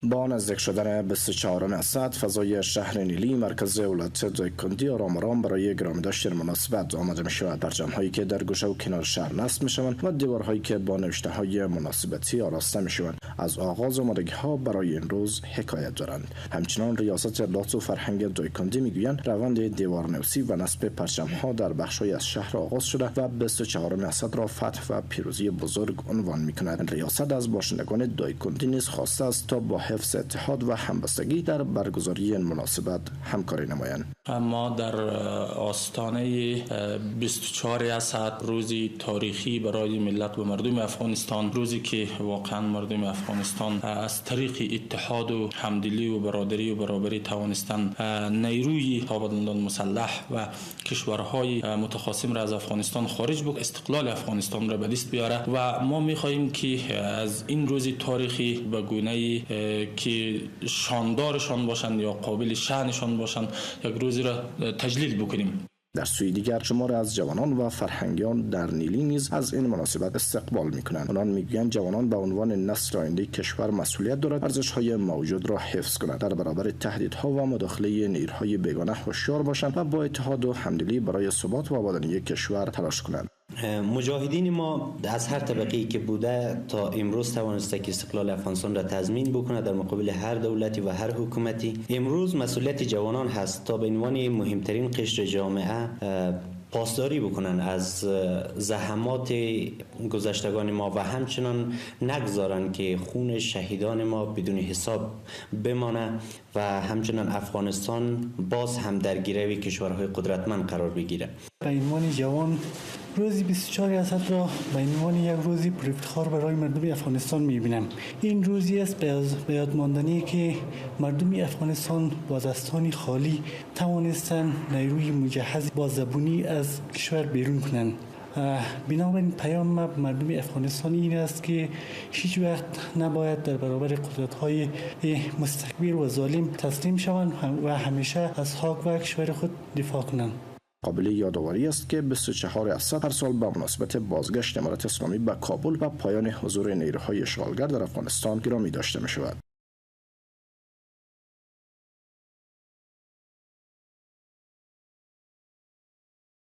با نزدیک شدن 24 اسد، فضای شهر نیلی مرکز ولایت دایکنی آرام آرام برای گرامی داشتن مناسبت آماده می شود. پرچم هایی که در گوشه و کنار شهر نصب می شوند و دیوارهایی که با نوشته های مناسبتی آراسته می شوند از آغاز آمادگی ها برای این روز حکایت دارند. همچنان ریاست ارتباطات و فرهنگ دایکنی می گویند روند دیوارنویسی و نصب پرچم ها در بخش‌های از شهر آغاز شده و 24 اسد را فتح و پیروزی بزرگ عنوان می کند. ریاست از باشندگان دایکنی نیز خواسته است تا با حفظ اتحاد و همبستگی در برگزاری این مناسبت همکاری نمایند. ما در آستانه 24 اسد، روزی تاریخی برای ملت و مردم افغانستان، روزی که واقعا مردم افغانستان از طریق اتحاد و همدلی و برادری و برابری توانستند نیروی تابعدندان مسلح و کشورهای متخاصم را از افغانستان خارج بکنند، استقلال افغانستان را به دست بیاره و ما می‌خواهیم که از این روزی تاریخی به گونه‌ای که شاندارشان باشند یا قابل شأنشان باشند یک روزی را تجلیل بکنیم. در سوی دیگر شمار از جوانان و فرهنگیان در نیلی نیز از این مناسبت استقبال می‌کنند. آنان می‌گویند جوانان به عنوان نسل آینده کشور مسئولیت دارد ارزش‌های موجود را حفظ کنند، در برابر تهدیدها و مداخله نیروهای بیگانه هوشیار باشند و با اتحاد و همدلی برای ثبات و آبادانی کشور تلاش کنند. مجاهدین ما از هر طبقه‌ای که بوده تا امروز توانسته که استقلال افغانستان را تضمین بکنه در مقابل هر دولتی و هر حکومتی. امروز مسئولیت جوانان هست تا به عنوان مهمترین قشر جامعه پاسداری بکنن از زحمات گذشتگان ما و همچنان نگذارن که خون شهیدان ما بدون حساب بمانه و همچنان افغانستان باز هم در گیرو کشورهای قدرتمند قرار بگیره. به عنوان جوان روزی 24 اسد را به عنوان یک روزی پرافتخار برای مردم افغانستان می‌بینم. این روزی است به یاد ماندنی که مردم افغانستان با دستان خالی توانستند نیروی مجهز با زبونی از کشور بیرون کنند. بنابراین پیام مردم افغانستان این است که هیچ وقت نباید در برابر قدرت‌های مستکبر و ظالم تسلیم شوند و همیشه از خاک و کشور خود دفاع کنند. قابل یادآوری است که 24 اسد هر سال به مناسبت بازگشت امارت اسلامی به کابل و پایان حضور نیروهای اشغالگر در افغانستان گرامی داشته می شود.